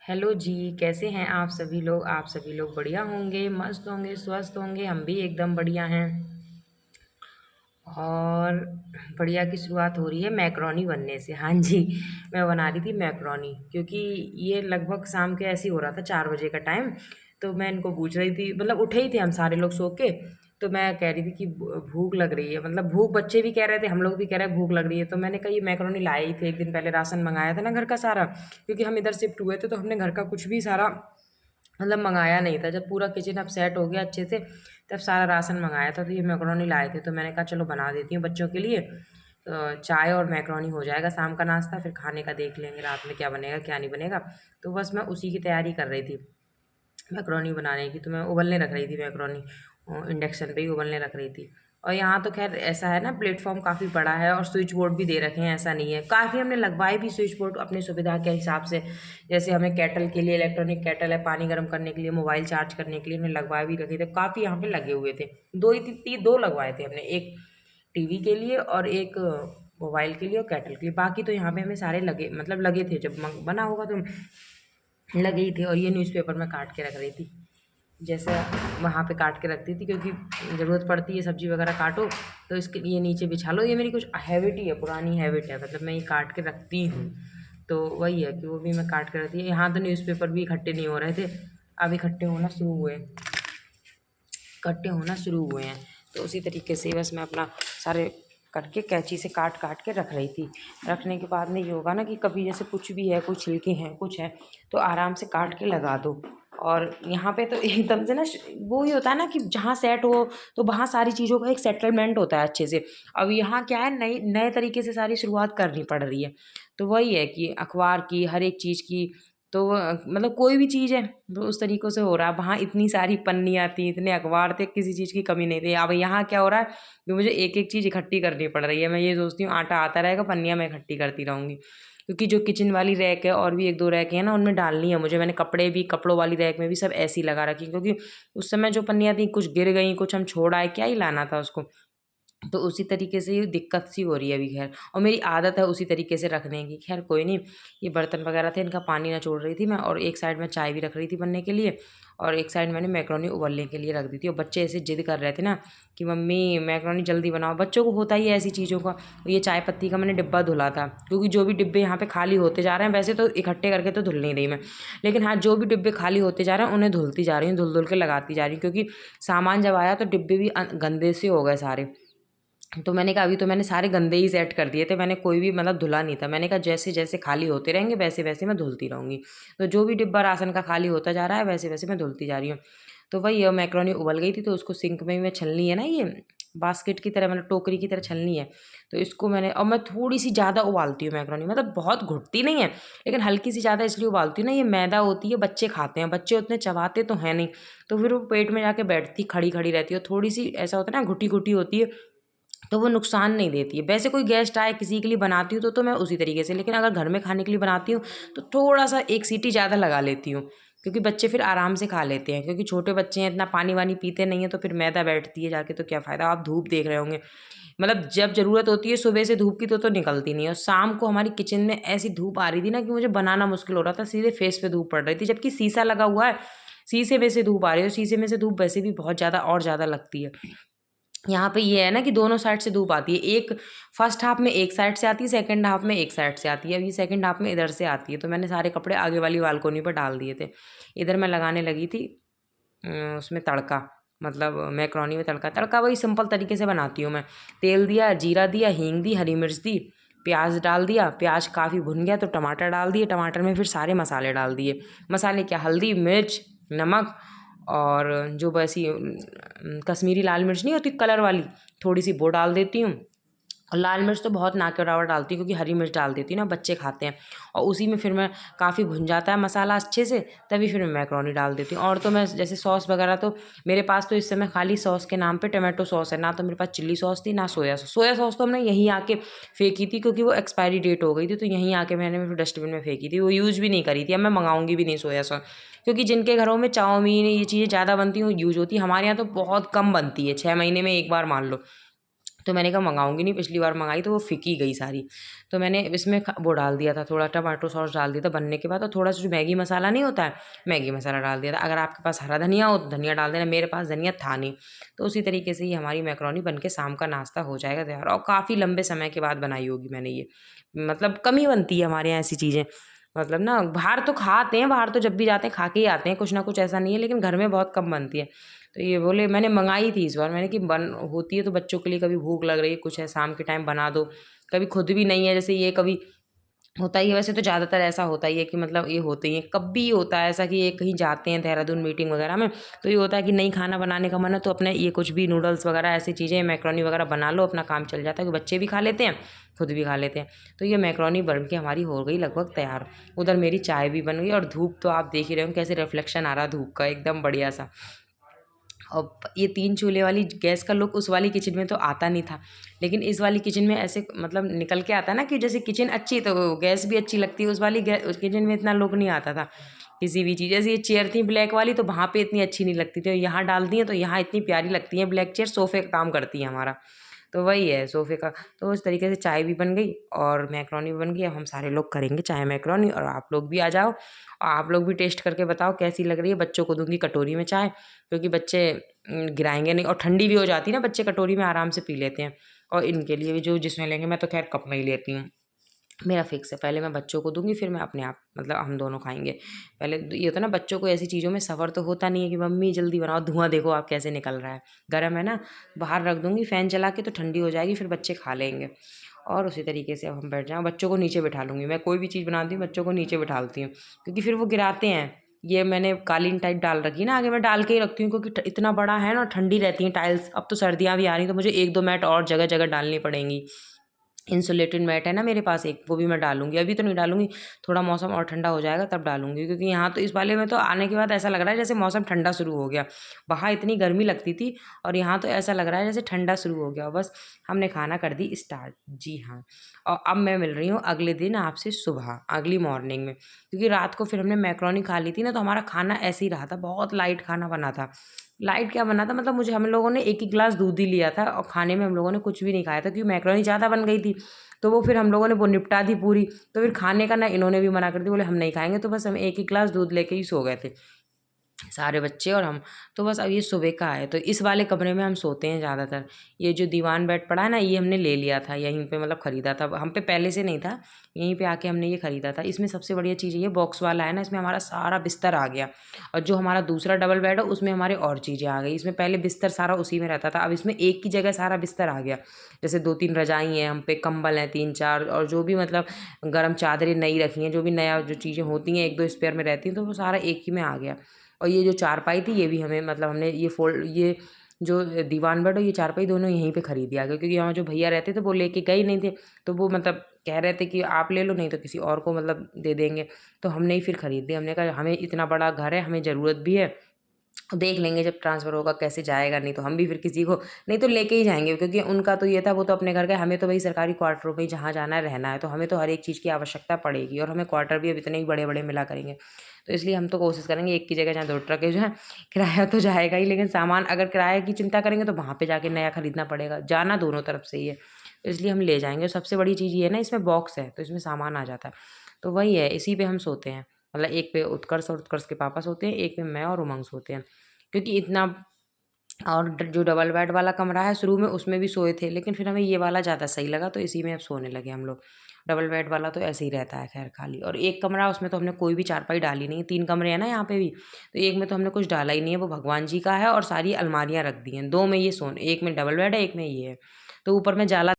Hello जी, कैसे हैं आप सभी लोग? आप सभी लोग बढ़िया होंगे, मस्त होंगे, स्वस्थ होंगे, हम भी एकदम बढ़िया हैं। और बढ़िया की शुरुआत हो रही है मैकरोनी बनने से। हाँ जी, मैं बना रही थी मैकरोनी क्योंकि ये लगभग शाम के ऐसे ही हो रहा था 4 बजे का टाइम। तो मैं इनको पूछ रही थी, मतलब उठे ही थे हम सारे लोग सो के। तो मैं कह रही थी कि भूख लग रही है, मतलब भूख बच्चे भी कह रहे थे, हम लोग भी कह रहे हैं भूख लग रही है। तो मैंने कहा ये मैकरोनी लाए ही थे, एक दिन पहले राशन मंगाया था ना घर का सारा, क्योंकि हम इधर शिफ्ट हुए थे तो हमने घर का कुछ भी सारा मतलब मंगाया नहीं था। जब पूरा किचन अब सेट हो गया अच्छे से, तब सारा राशन मंगाया था। तो ये मैकरोनी लाए थे, तो मैंने कहा चलो बना देती हूँ बच्चों के लिए। चाय और मैकरोनी हो जाएगा शाम का नाश्ता, फिर खाने का देख लेंगे रात में क्या बनेगा क्या नहीं बनेगा। तो बस मैं उसी की तैयारी कर रही थी मैकरोनी बनाने की। तो मैं उबलने रख रही थी मैकरोनी, इंडक्शन पे ही उबलने रख रही थी। और यहाँ तो खैर ऐसा है ना, प्लेटफॉर्म काफ़ी बड़ा है और स्विच बोर्ड भी दे रखे हैं, ऐसा नहीं है। काफ़ी हमने लगवाए भी स्विच बोर्ड अपनी सुविधा के हिसाब से। जैसे हमें केटल के लिए, इलेक्ट्रॉनिक केटल है, पानी गर्म करने के लिए, मोबाइल चार्ज करने के लिए हमने लगवाए भी रखे थे। काफ़ी यहाँ पे लगे हुए थे, दो ही दो लगवाए थे हमने, एक टीवी के लिए और एक मोबाइल के लिए और केटल के लिए। बाकी तो यहाँ पे हमें सारे लगे, मतलब लगे थे, जब बना होगा तो लगे ही थे। और ये न्यूज़पेपर में काट के रख रही थी, जैसे वहाँ पे काट के रखती थी, क्योंकि ज़रूरत पड़ती है सब्जी वगैरह काटो तो इसके लिए नीचे बिछा लो। ये मेरी कुछ हैबिट ही है, पुरानी हैबिट है, मतलब मैं ये काट के रखती हूँ। तो वही है कि वो भी मैं काट के रखती है। यहाँ तो न्यूज़पेपर भी इकट्ठे नहीं हो रहे थे, अब इकट्ठे होना शुरू हुए, इकट्ठे होना शुरू हुए हैं। तो उसी तरीके से बस मैं अपना सारे करके कैंची से काट काट के रख रही थी। रखने के बाद में ये होगा ना कि कभी जैसे कुछ भी है, कुछ छिलके हैं, कुछ है, तो आराम से काट के लगा दो। और यहाँ पे तो एकदम से ना वो ही होता है ना कि जहाँ सेट हो तो वहाँ सारी चीज़ों का एक सेटलमेंट होता है अच्छे से। अब यहाँ क्या है, नई नए तरीके से सारी शुरुआत करनी पड़ रही है। तो वही है कि अखबार की, हर एक चीज़ की, तो मतलब कोई भी चीज़ है तो उस तरीक़ों से हो रहा है। वहाँ इतनी सारी पन्नियाँ थी, इतने अखबार थे, किसी चीज़ की कमी नहीं थी। अब यहाँ क्या हो रहा है कि मुझे एक-एक चीज़ इकट्ठी करनी पड़ रही है। मैं ये सोचती हूँ आटा आता रहेगा, पन्नियाँ मैं इकट्ठी करती रहूँगी। क्योंकि जो किचन वाली रैक है और भी 1-2 रैक हैं ना, उनमें डालनी है मुझे। मैंने कपड़े भी, कपड़ों वाली रैक में भी सब ऐसी लगा रखी, क्योंकि उस समय जो पन्नियाँ थी कुछ गिर गईं, कुछ हम छोड़ आए, क्या ही लाना था उसको। तो उसी तरीके से ये दिक्कत सी हो रही है अभी खैर, और मेरी आदत है उसी तरीके से रखने की। खैर कोई नहीं, ये बर्तन वगैरह थे, इनका पानी निचोड़ रही थी मैं, और एक साइड में चाय भी रख रही थी बनने के लिए, और एक साइड मैंने मैकरोनी उबलने के लिए रख दी थी। और बच्चे ऐसे जिद कर रहे थे ना कि मम्मी मैकरोनी जल्दी बनाओ। बच्चों को होता ही है ऐसी चीज़ों का। और ये चाय पत्ती का मैंने डिब्बा धुला था, क्योंकि जो भी डिब्बे यहाँ पे खाली होते जा रहे हैं, वैसे तो इकट्ठे करके तो धुल नहीं रही मैं, लेकिन हाँ जो भी डिब्बे खाली होते जा रहे हैं उन्हें धुलती जा रही हूँ, धुल धुल के लगाती जा रही हूँ। क्योंकि सामान जब आया तो डिब्बे भी गंदे से हो गए सारे। तो मैंने कहा अभी तो मैंने सारे गंदे ही सेट कर दिए थे, मैंने कोई भी मतलब धुला नहीं था। मैंने कहा जैसे-जैसे खाली होते रहेंगे वैसे-वैसे मैं धुलती रहूँगी। तो जो भी डिब्बा राशन का खाली होता जा रहा है वैसे-वैसे मैं धुलती जा रही हूँ। तो वही है, मैकरोनी उबल गई थी तो उसको सिंक में मैं छलनी है ना, ये बास्केट की तरह, मतलब टोकरी की तरह छलनी है। तो इसको मैंने, और मैं थोड़ी-सी ज़्यादा उबालती हूँ मैकरोनी, मतलब बहुत घुटती नहीं है, लेकिन हल्की-सी ज़्यादा इसलिए उबालती हूँ ना, ये मैदा होती है, बच्चे खाते हैं, बच्चे उतने चबाते तो हैं नहीं, तो फिर वो पेट में जाके बैठती, खड़ी-खड़ी रहती है। और थोड़ी-सी ऐसा होता है ना, घुटी-घुटी होती है, तो वो नुकसान नहीं देती है। वैसे कोई गेस्ट आए किसी के लिए बनाती हूँ तो मैं उसी तरीके से, लेकिन अगर घर में खाने के लिए बनाती हूँ तो थोड़ा-सा 1 सीटी ज़्यादा लगा लेती हूँ, क्योंकि बच्चे फिर आराम से खा लेते हैं। क्योंकि छोटे बच्चे हैं, इतना पानी-वानी पीते नहीं हैं, तो फिर मैदा बैठती है जाके तो क्या फ़ायदा। आप धूप देख रहे होंगे, मतलब जब ज़रूरत होती है सुबह से धूप की तो निकलती नहीं है। और शाम को हमारी किचन में ऐसी धूप आ रही थी ना कि मुझे बनाना मुश्किल हो रहा था, सीधे फेस पे धूप पड़ रही थी, जबकि शीशा लगा हुआ है, शीशे में से धूप आ रही है, और शीशे में से धूप वैसे भी बहुत ज़्यादा और ज़्यादा लगती है। यहाँ पे ये है ना कि दोनों साइड से धूप आती है। एक फर्स्ट हाफ में एक साइड से आती है, सेकंड हाफ में एक साइड से आती है। अब ये सेकंड हाफ में इधर से आती है, तो मैंने सारे कपड़े आगे वाली बालकोनी पर डाल दिए थे। इधर मैं लगाने लगी थी उसमें तड़का, मतलब मैकरोनी में तड़का। तड़का वही सिंपल तरीके से बनाती हूँ मैं। तेल दिया, जीरा दिया, हींग दी, हरी मिर्च दी, प्याज डाल दिया, प्याज काफ़ी भुन गया तो टमाटर डाल दिए, टमाटर में फिर सारे मसाले डाल दिए। मसाले क्या, हल्दी, मिर्च, नमक, और जो वैसी कश्मीरी लाल मिर्च नहीं होती कलर वाली, थोड़ी-सी वो डाल देती हूँ। और लाल मिर्च तो बहुत ना के बराबर डालती हूँ, क्योंकि हरी मिर्च डाल देती हूँ ना, बच्चे खाते हैं। और उसी में फिर मैं, काफ़ी भुन जाता है मसाला अच्छे से, तभी फिर मैं मैकरोनी डाल देती हूँ। और तो मैं जैसे सॉस वगैरह, तो मेरे पास तो इस समय खाली सॉस के नाम पे टोमेटो सॉस है, ना तो मेरे पास चिल्ली सॉस थी, ना सोया सॉस। सोया सॉस तो हमने यहीं आके फेंकी थी, क्योंकि वो एक्सपायरी डेट हो गई थी, तो यहीं आके मैंने फिर डस्टबिन में फेंकी थी, वो यूज़ भी नहीं करी थी। अब मैं मंगाऊँगी भी नहीं सोया सॉस, क्योंकि जिनके घरों में चाउमीन ये चीज़ें ज़्यादा बनती हैं वो यूज़ होती है। हमारे यहाँ तो बहुत कम बनती है, 6 महीने में 1 बार मान लो। तो मैंने कहा मंगाऊंगी नहीं, पिछली बार मंगाई तो वो फीकी गई सारी। तो मैंने इसमें वो डाल दिया था, थोड़ा टमाटो सॉस डाल दिया था बनने के बाद, और थोड़ा सा जो मैगी मसाला नहीं होता है, मैगी मसाला डाल दिया था। अगर आपके पास हरा धनिया हो तो धनिया डाल देना, मेरे पास धनिया था नहीं। तो उसी तरीके से ही हमारी मैक्रोनी बन के शाम का नाश्ता हो जाएगा तैयार। और काफ़ी लंबे समय के बाद बनाई होगी मैंने ये, मतलब कम ही बनती है हमारे यहाँ ऐसी चीज़ें। मतलब ना बाहर तो खाते हैं, बाहर तो जब भी जाते हैं खा के ही आते हैं कुछ ना कुछ, ऐसा नहीं है, लेकिन घर में बहुत कम बनती है। तो ये बोले, मैंने मंगाई थी इस बार, मैंने कि बन होती है तो बच्चों के लिए, कभी भूख लग रही है कुछ है शाम के टाइम बना दो, कभी खुद भी नहीं है जैसे ये, कभी होता ही है। वैसे तो ज़्यादातर ऐसा होता ही है कि मतलब ये होते ही हैं, कभी होता है ऐसा कि ये कहीं जाते हैं देहरादून मीटिंग वगैरह में, तो ये होता है कि नहीं खाना बनाने का मन है तो अपने ये कुछ भी नूडल्स वगैरह ऐसी चीज़ें मैक्रोनी वगैरह बना लो, अपना काम चल जाता है, कि बच्चे भी खा लेते हैं खुद भी खा लेते हैं। तो ये मैक्रोनी बन के हमारी हो गई लगभग तैयार। उधर मेरी चाय भी बन गई, और धूप तो आप देख ही रहे हो कैसे रिफ्लेक्शन आ रहा है धूप का, एकदम बढ़िया सा। और ये 3 चूल्हे वाली गैस का लुक उस वाली किचन में तो आता नहीं था, लेकिन इस वाली किचन में ऐसे मतलब निकल के आता है ना कि जैसे किचन अच्छी तो गैस भी अच्छी लगती है। उस वाली उस किचन में इतना लुक नहीं आता था किसी भी चीज़। जैसे ये चेयर थी ब्लैक वाली, तो वहाँ पे इतनी अच्छी नहीं लगती थी, और यहाँ डाल दी है तो यहाँ इतनी प्यारी लगती है। ब्लैक चेयर सोफ़े का काम करती है हमारा, तो वही है सोफ़े का। तो उस तरीके से चाय भी बन गई और मैक्रोनी भी बन गई। अब हम सारे लोग करेंगे चाय मैक्रोनी, और आप लोग भी आ जाओ, और आप लोग भी टेस्ट करके बताओ कैसी लग रही है। बच्चों को दूंगी कटोरी में चाय, क्योंकि बच्चे गिराएंगे नहीं, और ठंडी भी हो जाती है ना, बच्चे कटोरी में आराम से पी लेते हैं। और इनके लिए भी जो जिसमें लेंगे, मैं तो खैर कप में ही लेती हूँ, मेरा फिक्स है। पहले मैं बच्चों को दूंगी, फिर मैं अपने आप, मतलब हम दोनों खाएंगे। पहले ये होता है ना, बच्चों को ऐसी चीज़ों में सफ़र तो होता नहीं है कि मम्मी जल्दी बनाओ, धुआं देखो आप कैसे निकल रहा है, गर्म है ना। बाहर रख दूंगी फ़ैन चला के, तो ठंडी हो जाएगी, फिर बच्चे खा लेंगे। और उसी तरीके से अब हम बैठ जाएँ, बच्चों को नीचे बिठा लूँगी। मैं कोई भी चीज़ बनाती हूँ बच्चों को नीचे बिठालती हूँ, क्योंकि फिर वो गिराते हैं। ये मैंने कालीन टाइप डाल रखी है ना, आगे मैं डाल के ही रखती हूँ, क्योंकि इतना बड़ा है ना, ठंडी रहती हैं टाइल्स। अब तो सर्दियाँ भी आ रही हैं, तो मुझे 1-2 मैट और जगह जगह डालनी पड़ेंगी। इंसुलेटेड मैट है ना मेरे पास एक, वो भी मैं डालूंगी। अभी तो नहीं डालूंगी, थोड़ा मौसम और ठंडा हो जाएगा तब डालूंगी, क्योंकि यहाँ तो इस वाले में तो आने के बाद ऐसा लग रहा है जैसे मौसम ठंडा शुरू हो गया। वहाँ इतनी गर्मी लगती थी, और यहाँ तो ऐसा लग रहा है जैसे ठंडा शुरू हो गया। बस हमने खाना कर दी स्टार्ट, जी हाँ। और अब मैं मिल रही हूँ अगले दिन आपसे सुबह, अगली मॉर्निंग में, क्योंकि रात को फिर हमने मैक्रोनी खा ली थी ना, तो हमारा खाना ऐसे ही रहा था, बहुत लाइट खाना बना था। लाइट क्या बना था, मतलब मुझे, हम लोगों ने एक ही गिलास दूध ही लिया था, और खाने में हम लोगों ने कुछ भी नहीं खाया था, क्योंकि मैक्रोनी ज़्यादा बन गई थी। तो वो फिर हम लोगों ने वो निपटा दी पूरी। तो फिर खाने का ना, इन्होंने भी मना कर दिया, बोले हम नहीं खाएंगे, तो बस हम एक ही गिलास दूध लेके ही सो गए थे सारे बच्चे और हम। तो बस अब ये सुबह का है, तो इस वाले कमरे में हम सोते हैं ज़्यादातर। ये जो दीवान बेड पड़ा है ना, ये हमने ले लिया था यहीं पे, मतलब ख़रीदा था, हम पे पहले से नहीं था, यहीं पे आके हमने ये ख़रीदा था। इसमें सबसे बढ़िया चीज़ ये बॉक्स वाला है ना, इसमें हमारा सारा बिस्तर आ गया। और जो हमारा दूसरा डबल बेड है उसमें हमारे और चीज़ें आ गई। इसमें पहले बिस्तर सारा उसी में रहता था, अब इसमें एक की जगह सारा बिस्तर आ गया। जैसे 2-3 रजाई हैं हम पे, कंबल हैं 3-4, और जो भी मतलब गर्म चादरें नई रखी हैं, जो भी नया जो चीज़ें होती हैं 1-2 स्पेयर में रहती हैं, तो वो सारा एक ही में आ गया। और ये जो चारपाई थी, ये भी हमें, मतलब हमने ये जो दीवान बेड और ये चारपाई दोनों यहीं पे खरीदी आ गई, क्योंकि यहाँ जो भैया रहते थे वो लेके गए नहीं थे, तो वो मतलब कह रहे थे कि आप ले लो, नहीं तो किसी और को मतलब दे देंगे। तो हमने ही फिर खरीद ली। हमने कहा हमें इतना बड़ा घर है, हमें ज़रूरत भी है, देख लेंगे जब ट्रांसफ़र होगा कैसे जाएगा, नहीं तो हम भी फिर किसी को, नहीं तो लेके ही जाएँगे, क्योंकि उनका तो ये था, वो तो अपने घर गए, हमें तो वही सरकारी क्वार्टरों में ही जहाँ जाना है रहना है, तो हमें तो हर एक चीज़ की आवश्यकता पड़ेगी, और हमें क्वार्टर भी अब इतने ही बड़े-बड़े मिला करेंगे। तो इसलिए हम तो कोशिश करेंगे एक की जगह जहाँ 2 ट्रकें जो हैं, किराया तो जाएगा ही, लेकिन सामान अगर किराए की चिंता करेंगे तो वहाँ पे जाके नया खरीदना पड़ेगा, जाना दोनों तरफ से ही है। तो इसलिए हम ले जाएँगे। सबसे बड़ी चीज़ ये है ना, इसमें बॉक्स है, तो इसमें सामान आ जाता है। तो वही है, इसी पे हम सोते हैं। मतलब एक पे उत्कर्ष और उत्कर्ष के पापा सोते हैं, एक पे मैं और उमंग सोते हैं। क्योंकि इतना, और जो डबल बेड वाला कमरा है शुरू में उसमें भी सोए थे, लेकिन फिर हमें ये वाला ज़्यादा सही लगा, तो इसी में अब सोने लगे हम लोग। डबल बेड वाला तो ऐसे ही रहता है खैर खाली। और एक कमरा, उसमें तो हमने कोई भी चारपाई डाली नहीं है, 3 कमरे हैं ना यहाँ पे भी, तो एक में तो हमने कुछ डाला ही नहीं है, वो भगवान जी का है, और सारी अलमारियाँ रख दी हैं। 2 में ये सोने, एक में डबल बेड है, एक में ये है। तो ऊपर में जाला